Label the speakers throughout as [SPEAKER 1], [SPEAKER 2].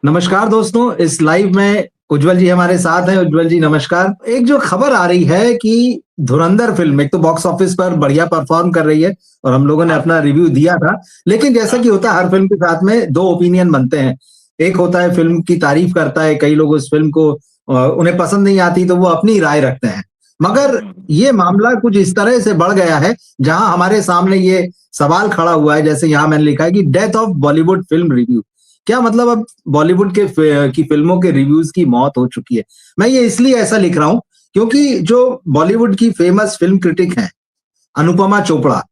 [SPEAKER 1] नमस्कार दोस्तों, इस लाइव में उज्जवल जी हमारे साथ हैं। उज्जवल जी नमस्कार। एक जो खबर आ रही है कि धुरंधर फिल्म एक तो बॉक्स ऑफिस पर बढ़िया परफॉर्म कर रही है और हम लोगों ने
[SPEAKER 2] हाँ,
[SPEAKER 1] अपना रिव्यू दिया था। लेकिन जैसा
[SPEAKER 2] हाँ,
[SPEAKER 1] कि होता है हर फिल्म के साथ में दो ओपिनियन बनते हैं। एक होता है फिल्म की तारीफ करता है, कई लोग उस फिल्म को उन्हें पसंद नहीं आती तो वो अपनी राय रखते हैं। मगर ये मामला कुछ इस तरह से बढ़ गया है जहां हमारे सामने ये सवाल खड़ा हुआ है, जैसे यहाँ मैंने लिखा है कि death of Bollywood film review. क्या मतलब अब बॉलीवुड के की फिल्मों के रिव्यूज की मौत हो चुकी है। मैं ये इसलिए ऐसा लिख रहा हूं क्योंकि जो बॉलीवुड की फेमस फिल्म क्रिटिक हैं अनुपमा चोपड़ा,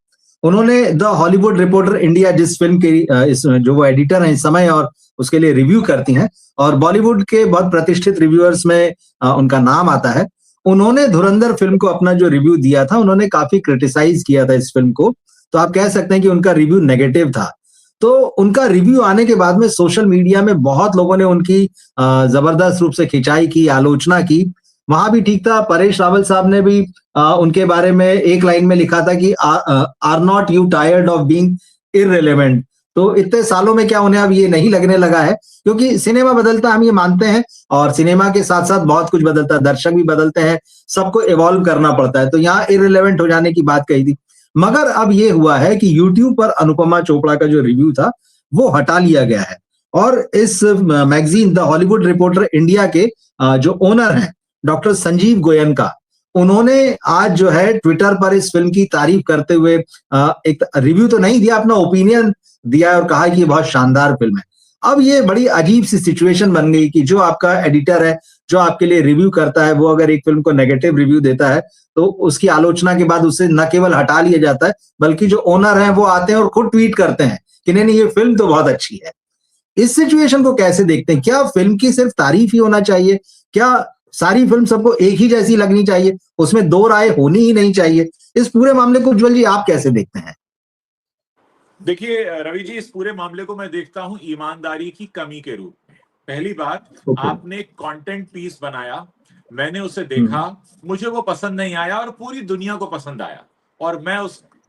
[SPEAKER 1] उन्होंने द हॉलीवुड रिपोर्टर इंडिया जिस फिल्म के इस जो वो एडिटर हैं इस समय और उसके लिए रिव्यू करती हैं और बॉलीवुड के बहुत प्रतिष्ठित रिव्यूअर्स में उनका नाम आता है। उन्होंने धुरंधर फिल्म को अपना जो रिव्यू दिया था, उन्होंने काफी क्रिटिसाइज किया था इस फिल्म को। तो आप कह सकते हैं कि उनका रिव्यू नेगेटिव था। तो उनका रिव्यू आने के बाद में सोशल मीडिया में बहुत लोगों ने उनकी जबरदस्त रूप से खिंचाई की, आलोचना की। वहां भी ठीक था, परेश रावल साहब ने भी उनके बारे में एक लाइन में लिखा था कि are not you tired of being irrelevant. तो इतने सालों में क्या उन्हें अब ये नहीं लगने लगा है, क्योंकि सिनेमा बदलता है, हम ये मानते हैं। और सिनेमा के साथ साथ बहुत कुछ बदलता है, दर्शक भी बदलते हैं, सबको इवॉल्व करना पड़ता है। तो यहाँ इररिलेवेंट हो जाने की बात कही थी। मगर अब ये हुआ है कि यूट्यूब पर अनुपमा चोपड़ा का जो रिव्यू था वो हटा लिया गया है। और इस magazine the Hollywood reporter India के जो ओनर हैं डॉक्टर संजीव गोयनका, उन्होंने आज जो है ट्विटर पर इस फिल्म की तारीफ करते हुए एक रिव्यू तो नहीं दिया, अपना ओपिनियन दिया और कहा कि ये बहुत शानदार फिल्म है। अब ये बड़ी अजीब सी सिचुएशन बन गई कि जो आपका एडिटर है, जो आपके लिए रिव्यू करता है, वो अगर एक फिल्म को नेगेटिव रिव्यू देता है तो उसकी आलोचना के बाद उसे न केवल हटा लिया जाता है, बल्कि जो ओनर हैं वो आते हैं और खुद ट्वीट करते हैं कि नहीं नहीं ये फिल्म तो बहुत अच्छी है। इस सिचुएशन को कैसे देखते हैं? क्या फिल्म की सिर्फ तारीफ ही होना चाहिए? क्या सारी फिल्म सबको एक ही जैसी लगनी चाहिए? उसमें दो राय होनी ही नहीं चाहिए? इस पूरे मामले को उज्जवल जी आप कैसे देखते हैं?
[SPEAKER 2] देखिए रवि जी, इस पूरे मामले को मैं देखता हूं ईमानदारी की कमी के रूप में। पहली बात,
[SPEAKER 1] ओके।
[SPEAKER 2] आपने एक कंटेंट पीस बनाया, मैंने उसे
[SPEAKER 1] हम्म।
[SPEAKER 2] देखा, मुझे वो पसंद नहीं आया और पूरी दुनिया को पसंद आया। और मैं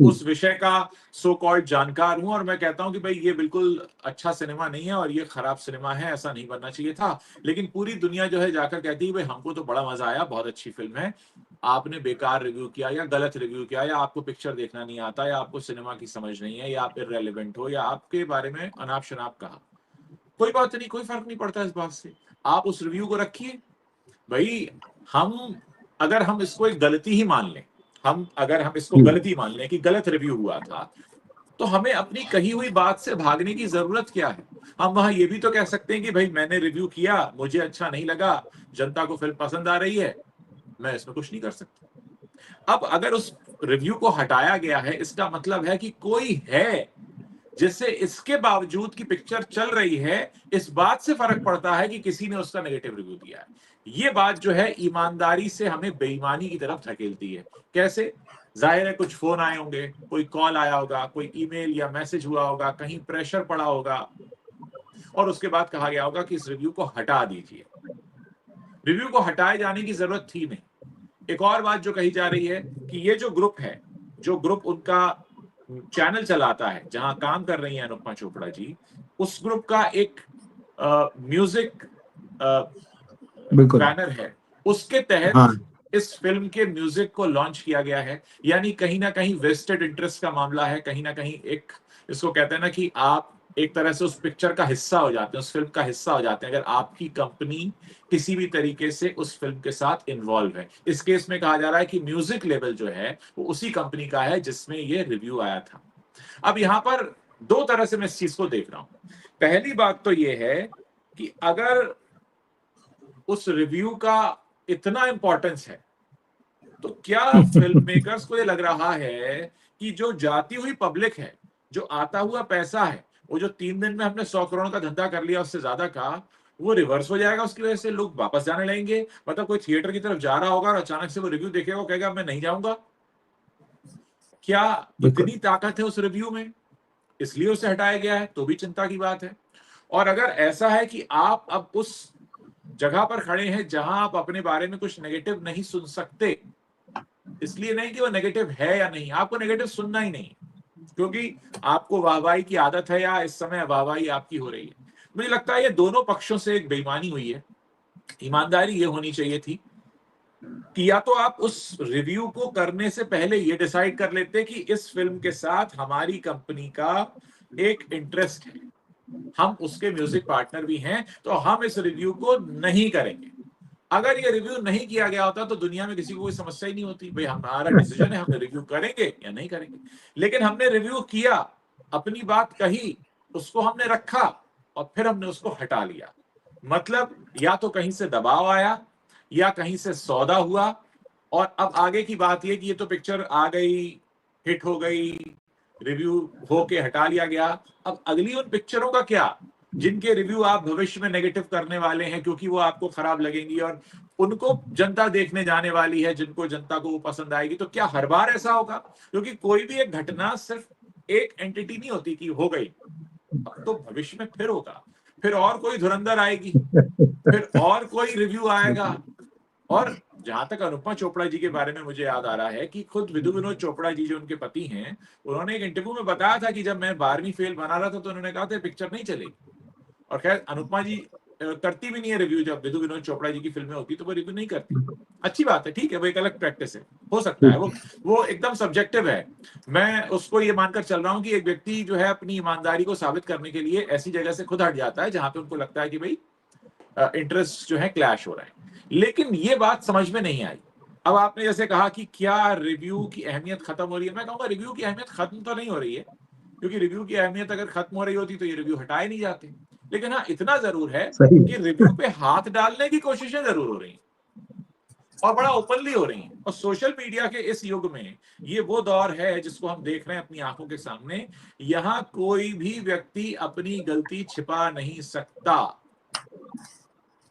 [SPEAKER 2] उस विषय का सो कॉल्ड जानकार हूं और मैं कहता हूं कि भाई ये बिल्कुल अच्छा सिनेमा नहीं है और ये खराब सिनेमा है, ऐसा नहीं बनना चाहिए था। लेकिन पूरी दुनिया जो है जाकर कहती है भाई हमको तो बड़ा मजा आया, बहुत अच्छी फिल्म है। आपने बेकार रिव्यू किया या गलत रिव्यू किया या आपको पिक्चर देखना नहीं आता या आपको सिनेमा की समझ नहीं है या आप इररेलेवेंट हो या आपके बारे में अनाप शनाप कहा, कोई बात नहीं, कोई फर्क नहीं पड़ता इस बात से। आप उस रिव्यू को रखिए भाई। हम अगर हम इसको एक गलती ही मान लें, हम अगर हम इसको
[SPEAKER 1] जी।
[SPEAKER 2] गलती मान लें कि गलत रिव्यू हुआ था, तो हमें अपनी कही हुई बात से भागने की जरूरत क्या है। हम वहां ये भी तो कह सकते हैं कि भाई मैंने रिव्यू किया, मुझे अच्छा नहीं लगा, जनता को फिल्म पसंद आ रही है, मैं इसमें कुछ नहीं कर सकता। अब अगर उस रिव्यू को हटाया गया है, इसका मतलब है कि कोई है जिससे इसके बावजूद कि पिक्चर चल रही है, इस बात से फर्क पड़ता है कि किसी ने उसका नेगेटिव रिव्यू दिया है। ये बात जो है ईमानदारी से हमें बेईमानी की तरफ धकेलती है। कैसे? जाहिर है कुछ फोन आए होंगे, कोई कॉल आया होगा, कोई ईमेल या मैसेज हुआ होगा, कहीं प्रेशर पड़ा होगा और उसके बाद कहा गया होगा कि इस रिव्यू को हटा दीजिए। रिव्यू को हटाए जाने की जरूरत थी नहीं। एक और बात जो कही जा रही है कि ये जो ग्रुप है, जो ग्रुप उनका चैनल चलाता है जहां काम कर रही हैं अनुपमा चोपड़ा जी, उस ग्रुप का एक म्यूजिक
[SPEAKER 1] बिल्कुल।
[SPEAKER 2] बैनर है, उसके तहत
[SPEAKER 1] हाँ।
[SPEAKER 2] इस फिल्म के म्यूजिक को लॉन्च किया गया है। यानी कहीं ना कहीं वेस्टेड इंटरेस्ट का मामला है, कहीं ना कहीं एक, इसको कहते हैं ना कि आप एक तरह से उस पिक्चर का हिस्सा हो जाते हैं, उस फिल्म का हिस्सा हो जाते हैं अगर आपकी कंपनी किसी भी तरीके से उस फिल्म के साथ इन्वॉल्व है। इस केस में कहा जा रहा है कि म्यूजिक लेवल जो है वो उसी कंपनी का है जिसमें ये रिव्यू आया था। अब यहां पर दो तरह से मैं इस चीज को देख रहा हूं। पहली बात तो ये है कि अगर उस रिव्यू का इतना इंपॉर्टेंस है, तो क्या फिल्म मेकर्स को ये लग रहा है कि जो जाती हुई पब्लिक है, जो आता हुआ पैसा है, वो जो 3 दिन में हमने 100 करोड़ का धंधा कर लिया उससे ज्यादा का, वो रिवर्स हो जाएगा? उसकी वजह से लोग वापस जाने लगेंगे? मतलब कोई थिएटर की तरफ जा रहा होगा और अचानक से वो रिव्यू देखेगा, वो कहेगा मैं नहीं जाऊंगा। क्या
[SPEAKER 1] बिल्कुल।
[SPEAKER 2] इतनी ताकत है उस रिव्यू में, इसलिए उसे हटाया गया है? तो भी चिंता की बात है। और अगर ऐसा है कि आप अब उस जगह पर खड़े हैं जहां आप अपने बारे में कुछ नेगेटिव नहीं सुन सकते, इसलिए नहीं कि वो नेगेटिव है या नहीं, आपको नेगेटिव सुनना ही नहीं, क्योंकि आपको वाहवाही की आदत है या इस समय वाहवाही आपकी हो रही है। मुझे लगता है ये दोनों पक्षों से एक बेईमानी हुई है। ईमानदारी ये होनी चाहिए थी कि या तो आप उस रिव्यू को करने से पहले ये डिसाइड कर लेते कि इस फिल्म के साथ हमारी कंपनी का एक इंटरेस्ट है, हम उसके म्यूजिक पार्टनर भी हैं, तो हम इस रिव्यू को नहीं करेंगे। अगर ये रिव्यू नहीं किया गया होता तो दुनिया में किसी को कोई समस्या ही नहीं होती, भाई हमारा डिसीजन है, हमने रिव्यू करेंगे या नहीं करेंगे। लेकिन हमने रिव्यू किया, अपनी बात कही, उसको हमने रखा और फिर हमने उसको हटा लिया। मतलब या तो कहीं से दबाव आया या कहीं से सौदा हुआ, और अब आगे की बात ये कि ये तो पिक्चर आ गई, हिट हो गई, रिव्यू होके हटा लिया गया। अब अगली उन पिक्चरों का क्या जिनके रिव्यू आप भविष्य में नेगेटिव करने वाले हैं क्योंकि वो आपको खराब लगेंगी और उनको जनता देखने जाने वाली है, जिनको जनता को वो पसंद आएगी। तो क्या हर बार ऐसा होगा? क्योंकि कोई भी एक घटना सिर्फ एक एंटिटी नहीं होती कि हो गई, अब तो भविष्य में फिर होगा, फिर और कोई धुरंधर आएगी, फिर और कोई रिव्यू आएगा। और जहां तक अनुपमा चोपड़ा जी के बारे में मुझे याद आ रहा है कि खुद विधु विनोद चोपड़ा जी जो उनके पति हैं, उन्होंने एक इंटरव्यू में बताया था कि जब मैं 12वीं फेल बना रहा था तो उन्होंने कहा था पिक्चर नहीं चलेगी। और खैर अनुपमा जी करती भी नहीं है रिव्यू, जब विधु विनोद चोपड़ा जी की फिल्में होती तो वो रिव्यू नहीं करती। अच्छी बात है, ठीक है, वो एक अलग प्रैक्टिस है, हो सकता है, वो एकदम सब्जेक्टिव है। मैं उसको ये मानकर चल रहा हूं कि एक व्यक्ति जो है अपनी ईमानदारी को साबित करने के लिए ऐसी जगह से खुद हट जाता है जहां पे उनको लगता है कि भाई इंटरेस्ट जो है क्लैश हो रहा है। लेकिन ये बात समझ में नहीं आई। अब आपने जैसे कहा कि क्या रिव्यू की अहमियत खत्म हो रही है, मैं कहूंगा रिव्यू की अहमियत खत्म तो नहीं हो रही है, क्योंकि रिव्यू की अहमियत अगर खत्म हो रही होती तो ये रिव्यू हटाए नहीं जाते। लेकिन हाँ, इतना जरूर है कि रिव्यू पे हाथ डालने की कोशिशें जरूर हो रही हैं और बड़ा ओपनली हो रही हैं। और सोशल मीडिया के इस युग में ये वो दौर है जिसको हम देख रहे हैं अपनी आंखों के सामने। यहां कोई भी व्यक्ति अपनी गलती छिपा नहीं सकता।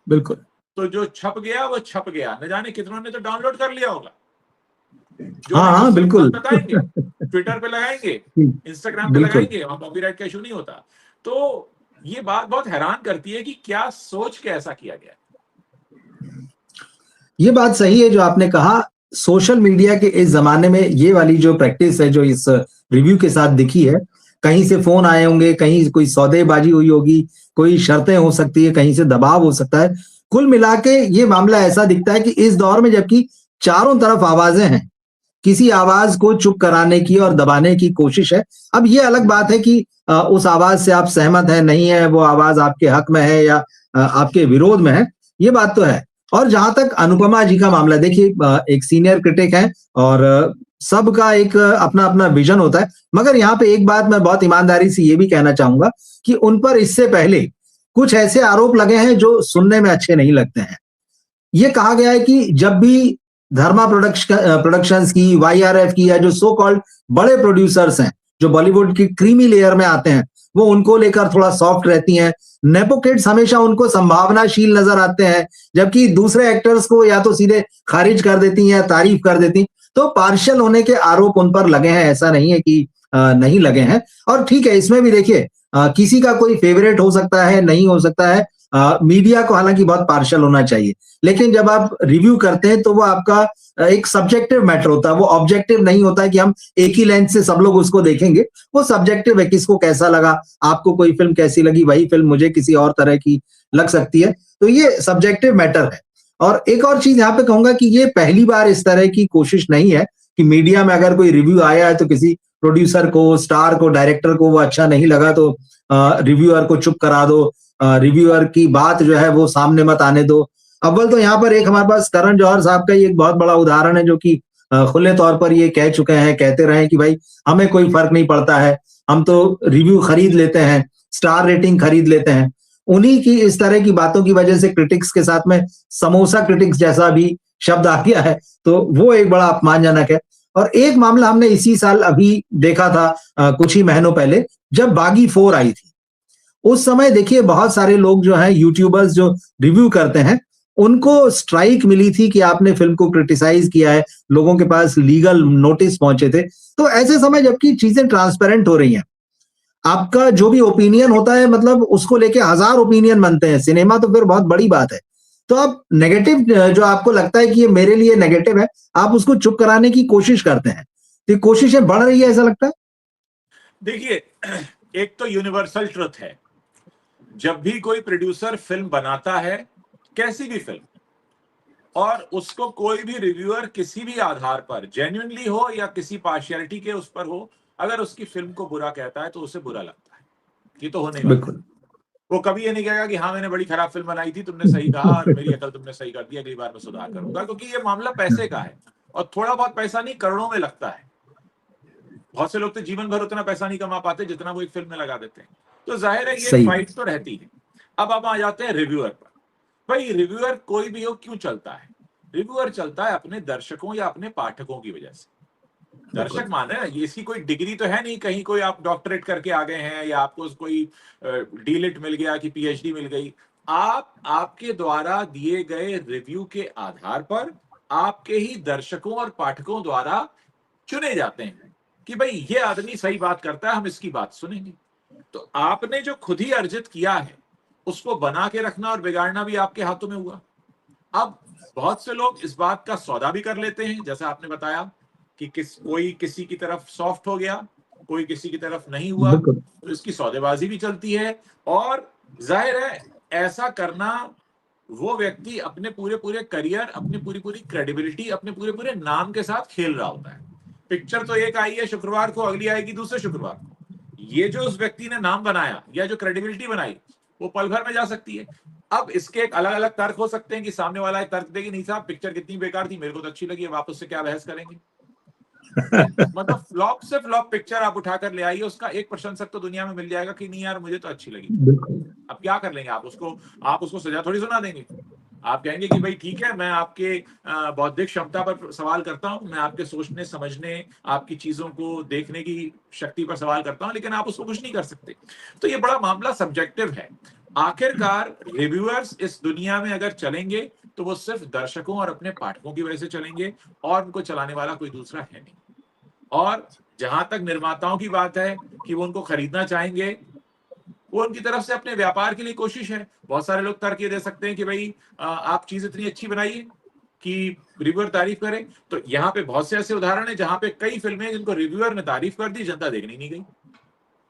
[SPEAKER 1] बिल्कुल।
[SPEAKER 2] तो जो छप गया वो छप गया, न जाने कितनों ने तो डाउनलोड कर लिया होगा, जो
[SPEAKER 1] हाँ हाँ बिल्कुल
[SPEAKER 2] बताएंगे, ट्विटर पे लगाएंगे, इंस्टाग्राम पे लगाएंगे, वहां कॉपीराइट का इशू नहीं होता। तो ये बात बहुत हैरान करती है कि क्या सोच के ऐसा किया गया।
[SPEAKER 1] ये बात सही है जो आपने कहा। सोशल मीडिया के इस जमाने में ये वाली जो प्रैक्टिस है जो इस रिव्यू के साथ दिखी है, कहीं से फोन आए होंगे, कहीं कोई सौदेबाजी हुई होगी, कोई शर्तें हो सकती है, कहीं से दबाव हो सकता है। कुल मिला के ये मामला ऐसा दिखता है कि इस दौर में जबकि चारों तरफ आवाजें हैं, किसी आवाज को चुप कराने की और दबाने की कोशिश है। अब ये अलग बात है कि उस आवाज से आप सहमत हैं, नहीं है, वो आवाज आपके हक में है या आपके विरोध में है, ये बात तो है। और जहां तक अनुपमा जी का मामला, देखिए एक सीनियर क्रिटिक है और सबका एक अपना अपना विजन होता है, मगर यहाँ पे एक बात मैं बहुत ईमानदारी से ये भी कहना चाहूंगा कि उन पर इससे पहले कुछ ऐसे आरोप लगे हैं जो सुनने में अच्छे नहीं लगते हैं। ये कहा गया है कि जब भी धर्मा प्रोडक्शंस की, वाईआरएफ की या जो सो कॉल्ड बड़े प्रोड्यूसर्स हैं जो बॉलीवुड की क्रीमी लेयर में आते हैं, वो उनको लेकर थोड़ा सॉफ्ट रहती हैं। नेपो किड्स हमेशा उनको संभावनाशील नजर आते हैं, जबकि दूसरे एक्टर्स को या तो सीधे खारिज कर देती हैं या तारीफ कर देती हैं। तो पार्शियल होने के आरोप उन पर लगे हैं, ऐसा नहीं है कि नहीं लगे हैं। और ठीक है, इसमें भी देखिए किसी का कोई फेवरेट हो सकता है, नहीं हो सकता है। मीडिया को हालांकि बहुत पार्शियल होना चाहिए, लेकिन जब आप रिव्यू करते हैं तो वो आपका एक सब्जेक्टिव मैटर होता है, वो ऑब्जेक्टिव नहीं होता है कि हम एक ही लेंस से सब लोग उसको देखेंगे। वो सब्जेक्टिव है, किसको कैसा लगा, आपको कोई फिल्म कैसी लगी, वही फिल्म मुझे किसी और तरह की लग सकती है। तो ये सब्जेक्टिव मैटर है। और एक और चीज यहाँ पे कहूंगा कि ये पहली बार इस तरह की कोशिश नहीं है कि मीडिया में अगर कोई रिव्यू आया है तो किसी प्रोड्यूसर को, स्टार को, डायरेक्टर को वो अच्छा नहीं लगा तो रिव्यूअर को चुप करा दो, रिव्यूअर की बात जो है वो सामने मत आने दो। अव्वल तो यहाँ पर एक हमारे पास करण जौहर साहब का एक बहुत बड़ा उदाहरण है जो कि खुले तौर पर ये कह चुके हैं, कहते रहे कि भाई हमें कोई फर्क नहीं पड़ता है, हम तो रिव्यू खरीद लेते हैं, स्टार रेटिंग खरीद लेते हैं। उन्हीं की इस तरह की बातों की वजह से क्रिटिक्स के साथ में समोसा क्रिटिक्स जैसा भी शब्द आ गया है, तो वो एक बड़ा अपमानजनक है। और एक मामला हमने इसी साल अभी देखा था कुछ ही महीनों पहले, जब बागी 4 आई थी। उस समय देखिए बहुत सारे लोग जो हैं, यूट्यूबर्स जो रिव्यू करते हैं, उनको स्ट्राइक मिली थी कि आपने फिल्म को क्रिटिसाइज किया है, लोगों के पास लीगल नोटिस पहुंचे थे। तो ऐसे समय जबकि चीजें ट्रांसपेरेंट हो रही हैं, आपका जो भी ओपिनियन होता है, मतलब उसको लेके 1000 ओपिनियन बनते हैं, सिनेमा तो फिर बहुत बड़ी बात है। तो आप नेगेटिव जो आपको लगता है कि ये मेरे लिए नेगेटिव है, आप उसको चुप कराने की कोशिश करते हैं, तो कोशिशें बढ़ रही है ऐसा लगता है।
[SPEAKER 2] देखिए, एक तो यूनिवर्सल ट्रुथ है जब भी कोई प्रोड्यूसर फिल्म बनाता है, कैसी भी फिल्म, और उसको कोई भी रिव्यूअर किसी भी आधार पर, जेन्युइनली हो या किसी पार्शियलिटी के उस पर हो, अगर उसकी फिल्म को बुरा कहता है तो उसे बुरा लगता है। ये तो होने वाला है। वो कभी ये नहीं कहेगा कि हाँ मैंने बड़ी खराब फिल्म बनाई थी, तुमने सही कहा और मेरी अकल तुमने सही कर दी, अगली बार मैं सुधार करूंगा, क्योंकि ये मामला पैसे का है, और थोड़ा बहुत पैसा नहीं, करोड़ों में लगता है। बहुत से लोग तो जीवन भर उतना पैसा नहीं कमा पाते जितना वो एक फिल्म में लगा देते हैं। तो जाहिर है ये फाइट तो रहती है। अब हम आ जाते हैं रिव्यूअर पर। भाई रिव्यूअर कोई भी हो, क्यों चलता है? रिव्यूअर चलता है अपने दर्शकों या अपने पाठकों की वजह से। दर्शक माने, ये इसकी कोई डिग्री तो है नहीं, कहीं कोई आप डॉक्टरेट करके आ गए हैं या आपको कोई डीलिट मिल गया कि पीएचडी मिल गई। आप आपके द्वारा दिए गए रिव्यू के आधार पर आपके ही दर्शकों और पाठकों द्वारा चुने जाते हैं कि भाई ये आदमी सही बात करता है, हम इसकी बात सुनेंगे। तो आपने जो खुद ही अर्जित किया है उसको बना के रखना और बिगाड़ना भी आपके हाथों में हुआ। अब बहुत से लोग इस बात का सौदा भी कर लेते हैं, जैसा आपने बताया कि कोई किसी की तरफ सॉफ्ट हो गया, कोई किसी की तरफ नहीं हुआ, तो इसकी सौदेबाजी भी चलती है। और जाहिर है ऐसा करना, वो व्यक्ति अपने पूरे करियर, अपनी पूरी क्रेडिबिलिटी, अपने पूरे नाम के साथ खेल रहा होता है। पिक्चर तो एक आई है शुक्रवार को, अगली आएगी दूसरे शुक्रवार को। ये जो उस व्यक्ति ने नाम बनाया या जो क्रेडिबिलिटी बनाई, वो पल भर में जा सकती है। अब इसके एक अलग अलग तर्क हो सकते हैं कि सामने वाला एक तर्क देगी, नहीं साहब पिक्चर कितनी बेकार थी, मेरे को तो अच्छी लगी, अब आप उससे क्या बहस करेंगे। मतलब फ्लॉप से फ्लॉप पिक्चर आप उठाकर ले आइए, उसका एक प्रशंसक तो दुनिया में मिल जाएगा कि नहीं यार मुझे तो अच्छी लगी। अब क्या कर लेंगे आप उसको सजा थोड़ी सुना देंगे। आप कहेंगे कि भाई ठीक है, मैं आपके बौद्धिक क्षमता पर सवाल करता हूं, मैं आपके सोचने समझने, आपकी चीजों को देखने की शक्ति पर सवाल करता हूं, लेकिन आप उसको कुछ नहीं कर सकते। तो ये बड़ा मामला सब्जेक्टिव है। आखिरकार रिव्यूअर्स इस दुनिया में अगर चलेंगे तो वो सिर्फ दर्शकों और अपने पाठकों की वजह से चलेंगे, और उनको चलाने वाला कोई दूसरा है नहीं। और जहां तक निर्माताओं की बात है कि वो उनको खरीदना चाहेंगे, वो उनकी तरफ से अपने व्यापार के लिए कोशिश है। बहुत सारे लोग तर्क ये दे सकते हैं कि भाई आप चीज इतनी अच्छी बनाइए कि रिव्यूअर तारीफ करे। तो यहाँ पे बहुत से ऐसे उदाहरण है जहां पे कई फिल्में जिनको रिव्यूअर ने तारीफ कर दी, जनता देखने नहीं गई।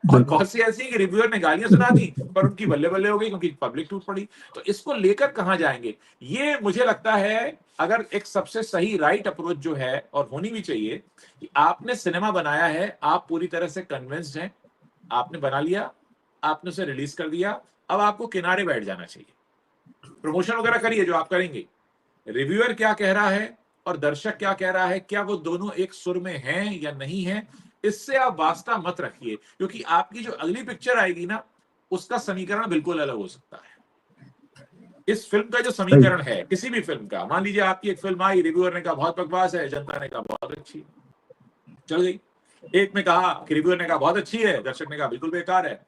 [SPEAKER 2] और बहुत सी ऐसी कि रिव्यूअर ने गालियां सुना दी पर उनकी बल्ले बल्ले हो गई क्योंकि पब्लिक टूट पड़ी। तो इसको लेकर कहां जाएंगे? ये मुझे लगता है अगर एक सबसे सही राइट अप्रोच जो है, और होनी भी चाहिए, कि आपने सिनेमा बनाया है, आप पूरी तरह से कन्विंस्ड हैं, आपने बना लिया, आपने उसे रिलीज कर दिया, अब आपको किनारे बैठ जाना चाहिए। प्रमोशन वगैरह करिए जो आप करेंगे। रिव्यूअर क्या कह रहा है और दर्शक क्या कह रहा है, क्या वो दोनों एक सुर में हैं या नहीं है, इससे आप वास्ता मत रखिए, क्योंकि आपकी जो अगली पिक्चर आएगी ना, उसका समीकरण बिल्कुल अलग हो सकता है। इस फिल्म का जो समीकरण है, किसी भी फिल्म का, मान लीजिए आपकी एक फिल्म आई, रिव्यूअर ने कहा बहुत बकवास है, जनता ने कहा बहुत अच्छी है, चल गई। एक में कहा कि रिव्यूअर ने कहा बहुत अच्छी है, दर्शक ने कहा बिल्कुल बेकार है,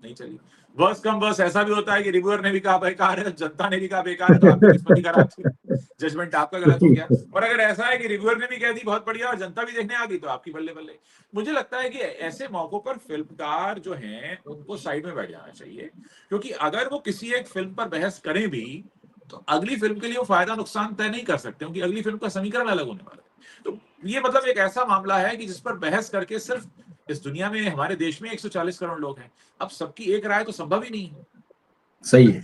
[SPEAKER 2] नहीं चली। बस कम बस ऐसा भी होता है कि रिव्यूअर ने भी कहा बेकार है, जनता ने भी कहा बेकार है, तो आपकी किस्मत खराब थी, जजमेंट आपका गलत हो गया। और अगर ऐसा है कि रिव्यूअर ने भी कह दी बहुत बढ़िया और जनता भी देखने आ गई, तो आपकी बल्ले बल्ले। मुझे लगता है कि ऐसे मौकों पर फिल्मकार जो हैं उनको साइड में बैठ जाना चाहिए, क्योंकि अगर वो किसी एक फिल्म पर बहस करें भी तो अगली फिल्म के लिए वो फायदा नुकसान तय नहीं कर सकते, क्योंकि अगली फिल्म का समीकरण अलग होने वाला है। तो ये मतलब एक ऐसा मामला है कि जिस पर बहस करके, सिर्फ इस दुनिया में, हमारे देश में 140 करोड़ लोग हैं, अब सबकी एक राय तो संभव ही नहीं है।
[SPEAKER 1] सही है।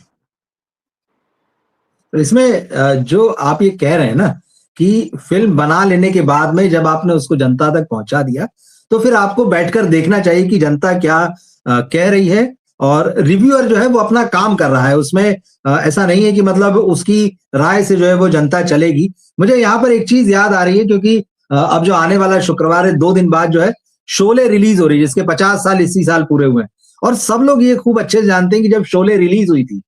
[SPEAKER 1] तो इसमें जो आप ये कह रहे हैं ना कि फिल्म बना लेने के बाद में जब आपने उसको जनता तक पहुंचा दिया, तो फिर आपको बैठकर देखना चाहिए कि जनता क्या कह रही है, और रिव्यूअर जो है वो अपना काम कर रहा है। उसमें ऐसा नहीं है कि मतलब उसकी राय से जो है वो जनता चलेगी। मुझे यहाँ पर एक चीज याद आ रही है, क्योंकि अब जो आने वाला शुक्रवार है, 2 दिन बाद जो है शोले रिलीज हो रही है, जिसके 50 साल इसी साल पूरे हुए हैं। और सब लोग ये खूब अच्छे से जानते हैं कि जब शोले रिलीज हुई थी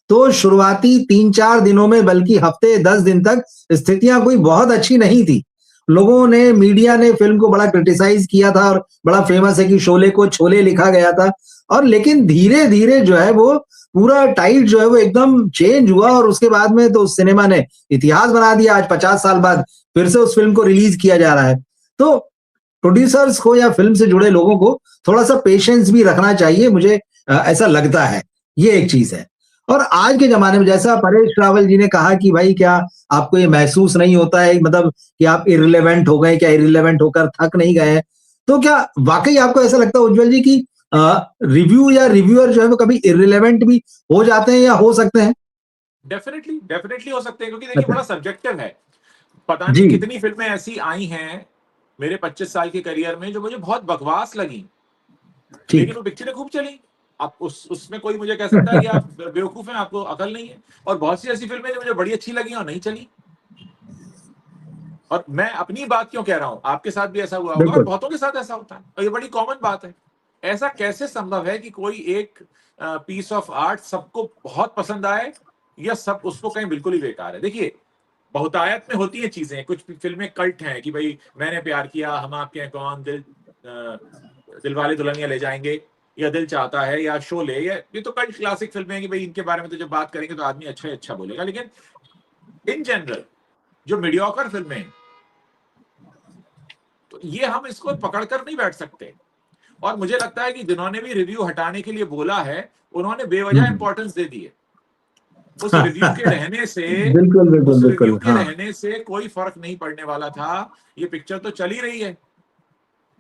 [SPEAKER 1] तो शुरुआती 3-4 दिनों में, बल्कि हफ्ते 10 दिन तक स्थितियां कोई बहुत अच्छी नहीं थी। लोगों ने, मीडिया ने फिल्म को बड़ा क्रिटिसाइज किया था, और बड़ा फेमस है कि शोले को छोले लिखा गया था। और लेकिन धीरे धीरे जो है वो पूरा टाइट जो है वो एकदम चेंज हुआ, और उसके बाद में तो उस सिनेमा ने इतिहास बना दिया। आज 50 साल बाद फिर से उस फिल्म को रिलीज किया जा रहा है। तो प्रोड्यूसर्स को या फिल्म से जुड़े लोगों को थोड़ा सा पेशेंस भी रखना चाहिए, मुझे ऐसा लगता है। ये एक चीज है। और आज के जमाने में, जैसा परेश रावल जी ने कहा कि भाई क्या आपको ये महसूस नहीं होता है, मतलब कि आप इररिलेवेंट हो गए, क्या इररिलेवेंट होकर थक नहीं गए? तो क्या वाकई आपको ऐसा लगता है उज्जवल जी कि रिव्यू या रिव्यूअर जो है वो कभी इररिलेवेंट भी हो जाते हैं या हो सकते हैं?
[SPEAKER 2] डेफिनेटली हो सकते हैं, क्योंकि देखिए
[SPEAKER 1] अच्छा।
[SPEAKER 2] बड़ा सब्जेक्टिव है। पता नहीं
[SPEAKER 1] जी।
[SPEAKER 2] कितनी फिल्में ऐसी आई हैं मेरे 25 साल के करियर में जो मुझे बहुत बकवास लगी, लेकिन
[SPEAKER 1] ठीक।
[SPEAKER 2] वो पिक्चरें खूब चली। आप उसमें कोई मुझे कह सकता है कि आप बेवकूफ हैं, आपको अकल नहीं है। और बहुत सी ऐसी फिल्में जो मुझे बड़ी अच्छी लगी और नहीं चली। और मैं अपनी बात क्यों कह रहा हूं, आपके साथ भी ऐसा हुआ होगा और
[SPEAKER 1] बिल्कुल।
[SPEAKER 2] बहुतों के साथ ऐसा होता है, और ये बड़ी कॉमन बात है। ऐसा कैसे संभव है कि कोई एक पीस ऑफ आर्ट सबको बहुत पसंद आए, या सब उसको कहीं बिल्कुल ही बेकार है। देखिए, बहुतायत में होती है चीजें। कुछ फिल्में कल्ट हैं कि भाई मैंने प्यार किया, हम आपके हैं कौन, दिलवाले दुल्हनिया ले जाएंगे, या दिल चाहता है, या शोले, या ये तो कल्ट क्लासिक फिल्में हैं कि भाई इनके बारे में तो जब बात करेंगे तो आदमी अच्छा ही अच्छा बोलेगा। लेकिन इन जनरल जो मीडियोकर फिल्में हैं, तो ये हम इसको पकड़कर नहीं बैठ सकते। और मुझे लगता है कि जिन्होंने भी रिव्यू हटाने के लिए बोला है, उन्होंने बेवजह
[SPEAKER 1] हम्म।
[SPEAKER 2] इंपॉर्टेंस दे दी है। उस रिव्यू के रहने से
[SPEAKER 1] बिल्कुल बिल्कुल
[SPEAKER 2] उस रिव्यू
[SPEAKER 1] बिल्कुल।
[SPEAKER 2] के
[SPEAKER 1] हाँ।
[SPEAKER 2] रहने से कोई फर्क नहीं पड़ने वाला था। ये पिक्चर तो चल ही रही है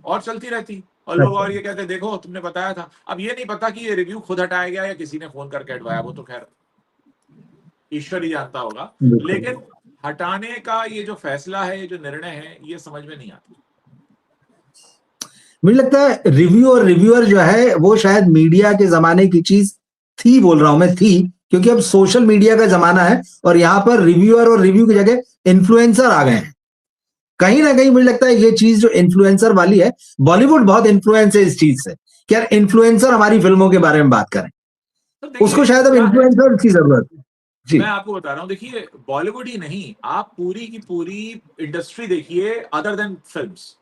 [SPEAKER 2] और चलती रहती, और लोग
[SPEAKER 1] अच्छा।
[SPEAKER 2] और ये कहते देखो तुमने बताया था। अब ये नहीं पता कि ये रिव्यू खुद हटाया गया या किसी ने फोन करके हटवाया, वो तो खैर ईश्वर ही जानता होगा।
[SPEAKER 1] बिल्कुल।
[SPEAKER 2] लेकिन हटाने का ये जो फैसला है, ये जो निर्णय है, ये समझ में नहीं आता।
[SPEAKER 1] मुझे लगता है रिव्यू और रिव्यूअर जो है वो शायद मीडिया के जमाने की चीज थी, बोल रहा हूं मैं थी, क्योंकि अब सोशल मीडिया का जमाना है और यहाँ पर रिव्यूअर और रिव्यू की जगह इन्फ्लुएंसर आ गए हैं। कहीं ना कहीं मुझे लगता है ये चीज जो इन्फ्लुएंसर वाली है, बॉलीवुड बहुत इन्फ्लुएंस है इस चीज से कि यार इन्फ्लुएंसर हमारी फिल्मों के बारे में बात करें,
[SPEAKER 2] तो देखिए
[SPEAKER 1] उसको शायद अब
[SPEAKER 2] क्या है,
[SPEAKER 1] इन्फ्लुएंसर की जरूरत है। जी।
[SPEAKER 2] मैं आपको बता रहा हूं, देखिए बॉलीवुड ही नहीं, आप पूरी की पूरी इंडस्ट्री देखिए अदर देन फिल्म्स।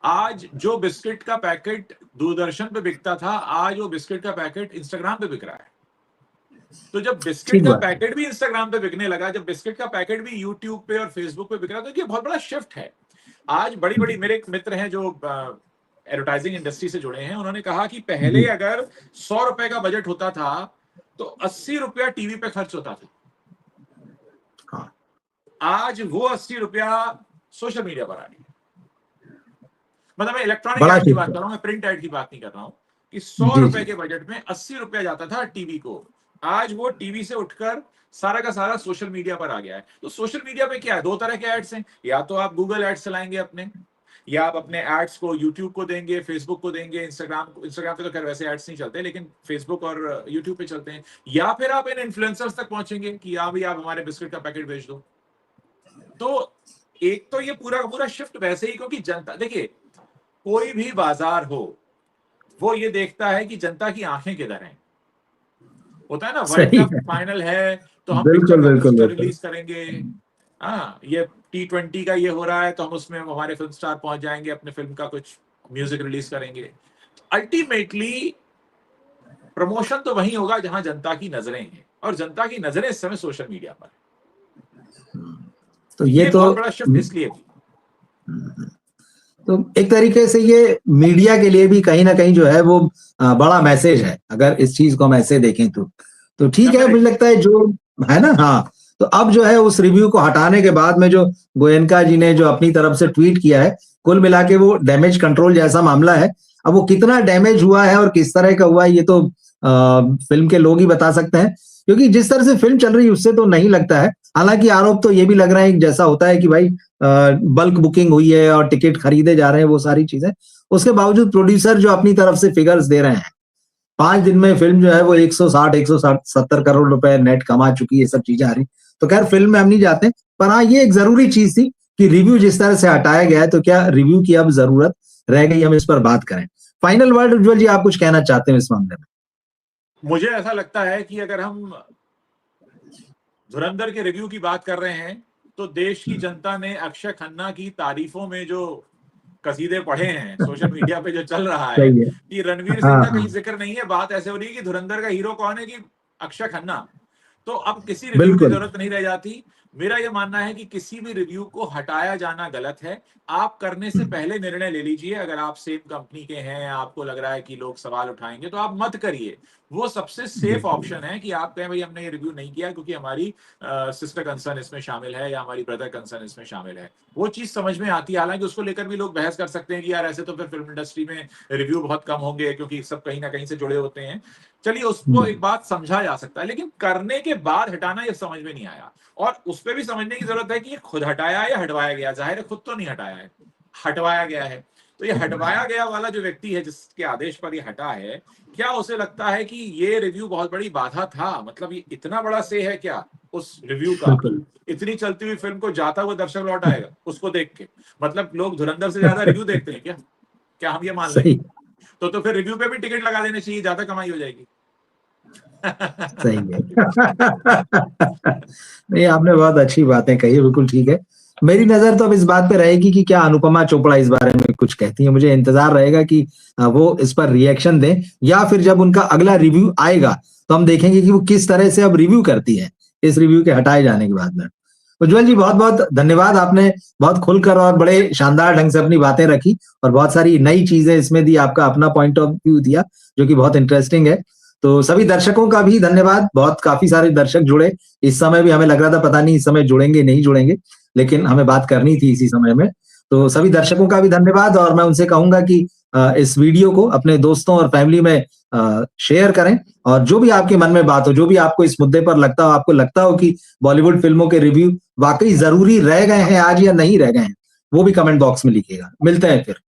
[SPEAKER 2] आज जो बिस्किट का पैकेट दूरदर्शन पे बिकता था, आज वो बिस्किट का पैकेट इंस्टाग्राम पे बिक रहा है। तो जब बिस्किट
[SPEAKER 1] ठीक
[SPEAKER 2] का
[SPEAKER 1] बात है।
[SPEAKER 2] पैकेट भी इंस्टाग्राम पे बिकने लगा, जब बिस्किट का पैकेट भी यूट्यूब पे और फेसबुक पे बिक रहा, तो ये बहुत बड़ा शिफ्ट है। आज बड़ी बड़ी, मेरे एक मित्र हैं जो एडवर्टाइजिंग इंडस्ट्री से जुड़े हैं, उन्होंने कहा कि पहले
[SPEAKER 1] जी।
[SPEAKER 2] अगर 100 रुपए का बजट होता था तो 80 रुपया टीवी पे खर्च होता था।
[SPEAKER 1] हाँ।
[SPEAKER 2] आज वो 80 रुपया सोशल मीडिया पर आ गई। मतलब मैं इलेक्ट्रॉनिक
[SPEAKER 1] बड़ा
[SPEAKER 2] ऐड की
[SPEAKER 1] शिफ्ट
[SPEAKER 2] बात
[SPEAKER 1] है।
[SPEAKER 2] कर रहा हूं, मैं प्रिंट ऐड की बात नहीं कर रहा हूं। कि 100
[SPEAKER 1] जी
[SPEAKER 2] रुपए
[SPEAKER 1] जी।
[SPEAKER 2] के बजट में 80 रुपया जाता था टीवी को, आज वो टीवी से उठकर सारा का सारा सोशल मीडिया पर आ गया है। तो सोशल मीडिया पे क्या है, दो तरह के एड्स हैं। या तो आप गूगल एड्स चलाएंगे अपने, या आप अपने एड्स को यूट्यूब को देंगे, फेसबुक को देंगे, इंस्टाग्राम पे तो खैर वैसे एड्स नहीं चलते, लेकिन फेसबुक और यूट्यूब पे चलते हैं। या फिर आप इन इन्फ्लुएंसर्स तक पहुंचेंगे कि हाँ भी आप हमारे बिस्किट का पैकेट भेज दो। तो एक तो ये पूरा का पूरा शिफ्ट वैसे ही, क्योंकि जनता, देखिए कोई भी बाजार हो, वो ये देखता है कि जनता की आंखें किधर हैं। होता है ना, वर्ल्ड
[SPEAKER 1] सही
[SPEAKER 2] कप
[SPEAKER 1] है।
[SPEAKER 2] फाइनल है तो हम पिक्चर
[SPEAKER 1] बिल्कुल
[SPEAKER 2] का
[SPEAKER 1] बिल्कुल
[SPEAKER 2] पोस्टर
[SPEAKER 1] बिल्कुल।
[SPEAKER 2] रिलीज करेंगे। हाँ, ये T20 का ये हो रहा है तो हम उसमें हमारे फिल्म स्टार पहुंच जाएंगे, अपने फिल्म का कुछ म्यूजिक रिलीज करेंगे। अल्टीमेटली प्रमोशन तो वही होगा जहां जनता की नजरें हैं, और जनता की नजरें इस समय सोशल मीडिया पर है।
[SPEAKER 1] तो
[SPEAKER 2] तो
[SPEAKER 1] ये
[SPEAKER 2] ये
[SPEAKER 1] तो
[SPEAKER 2] बहुत बड़ा शिफ्ट इसलिए भी।
[SPEAKER 1] तो एक तरीके से ये मीडिया के लिए भी कहीं ना कहीं जो है वो बड़ा मैसेज है, अगर इस चीज को हम ऐसे देखें तो ठीक है, मुझे
[SPEAKER 2] डेफिनेटली।
[SPEAKER 1] लगता है जो है ना। हाँ। तो अब जो है उस रिव्यू को हटाने के बाद में जो गोयनका जी ने जो अपनी तरफ से ट्वीट किया है, कुल मिला के वो डैमेज कंट्रोल जैसा मामला है। अब वो कितना डैमेज हुआ है और किस तरह का हुआ है ये तो फिल्म के लोग ही बता सकते हैं, क्योंकि जिस तरह से फिल्म चल रही है उससे तो नहीं लगता है। हालांकि आरोप तो ये भी लग रहा है जैसा होता है कि भाई बल्क बुकिंग हुई है और टिकट खरीदे जा रहे हैं, वो सारी चीजें। उसके बावजूद प्रोड्यूसर जो अपनी तरफ से फिगर्स दे रहे हैं, 5 दिन में फिल्म जो है वो 160-170 करोड़ रुपए नेट कमा चुकी है, ये सब चीजें आ रही। तो खैर फिल्म में हम नहीं जाते, पर हाँ ये एक जरूरी चीज थी कि रिव्यू जिस तरह से हटाया गया है, तो क्या रिव्यू की अब जरूरत रह गई, हम इस पर बात करें। फाइनल वर्ड उज्जवल जी, आप कुछ कहना चाहते हैं इस मामले में?
[SPEAKER 2] मुझे ऐसा लगता है कि अगर हम धुरंधर के रिव्यू की बात कर रहे हैं, तो देश की जनता ने अक्षय खन्ना की तारीफों में जो कसीदे पढ़े हैं सोशल मीडिया पे, जो चल रहा है
[SPEAKER 1] सही है।
[SPEAKER 2] कि रणवीर सिंह
[SPEAKER 1] हाँ
[SPEAKER 2] का
[SPEAKER 1] हाँ।
[SPEAKER 2] कहीं जिक्र नहीं है, बात ऐसे हो रही है कि धुरंधर का हीरो कौन है, कि अक्षय खन्ना। तो अब किसी रिव्यू की
[SPEAKER 1] बिल्कुल।
[SPEAKER 2] जरूरत नहीं रह जाती। मेरा यह मानना है कि किसी भी रिव्यू को हटाया जाना गलत है। आप करने से पहले निर्णय ले लीजिए। अगर आप सेम कंपनी के हैं, आपको लग रहा है कि लोग सवाल उठाएंगे, तो आप मत करिए। वो सबसे सेफ ऑप्शन है कि आप कहें भाई हमने ये रिव्यू नहीं किया क्योंकि हमारी सिस्टर कंसर्न इसमें शामिल है या हमारी ब्रदर कंसर्न इसमें शामिल है। वो चीज समझ में आती है। हालांकि उसको लेकर भी लोग बहस कर सकते हैं कि यार ऐसे तो फिर फिल्म इंडस्ट्री में रिव्यू बहुत कम होंगे क्योंकि सब कहीं ना कहीं से जुड़े होते हैं। चलिए, उसको एक बात समझा जा सकता है, लेकिन करने के बाद हटाना ये समझ में नहीं आया। और उस पर भी समझने की जरूरत है कि ये खुद हटाया है या हटवाया गया। जाहिर है खुद तो नहीं हटाया है, हटवाया गया है। तो ये हटवाया गया वाला जो व्यक्ति है जिसके आदेश पर ये हटा है, क्या उसे लगता है कि ये रिव्यू बहुत बड़ी बाधा था? मतलब ये इतना बड़ा से है क्या उस रिव्यू का? इतनी चलती हुई फिल्म को जाता हुआ दर्शक लौट आएगा उसको देख के? मतलब लोग धुरंधर से ज्यादा रिव्यू देखते हैं क्या? क्या हम ये मान लें? तो फिर रिव्यू पे भी टिकट लगा देने चाहिए, ज्यादा कमाई हो जाएगी।
[SPEAKER 1] सही है। नहीं, आपने बहुत अच्छी बातें कही, बिल्कुल ठीक है। मेरी नजर तो अब इस बात पे रहेगी कि क्या अनुपमा चोपड़ा इस बारे में कुछ कहती है। मुझे इंतजार रहेगा कि वो इस पर रिएक्शन दें, या फिर जब उनका अगला रिव्यू आएगा तो हम देखेंगे कि वो किस तरह से अब रिव्यू करती है इस रिव्यू के हटाए जाने के बाद में। उज्जवल जी, बहुत बहुत धन्यवाद। आपने बहुत खुलकर और बड़े शानदार ढंग से अपनी बातें रखी और बहुत सारी नई चीजें इसमें दी, आपका अपना पॉइंट ऑफ व्यू दिया जो कि बहुत इंटरेस्टिंग है। तो सभी दर्शकों का भी धन्यवाद। बहुत काफी सारे दर्शक जुड़े। इस समय भी हमें लग रहा था पता नहीं इस समय जुड़ेंगे नहीं जुड़ेंगे, लेकिन हमें बात करनी थी इसी समय में। तो सभी दर्शकों का भी धन्यवाद। और मैं उनसे कहूंगा कि इस वीडियो को अपने दोस्तों और फैमिली में शेयर करें। और जो भी आपके मन में बात हो, जो भी आपको इस मुद्दे पर लगता हो, आपको लगता हो कि बॉलीवुड फिल्मों के रिव्यू वाकई जरूरी रह गए हैं आज या नहीं रह गए हैं, वो भी कमेंट बॉक्स में लिखिएगा। मिलते हैं फिर।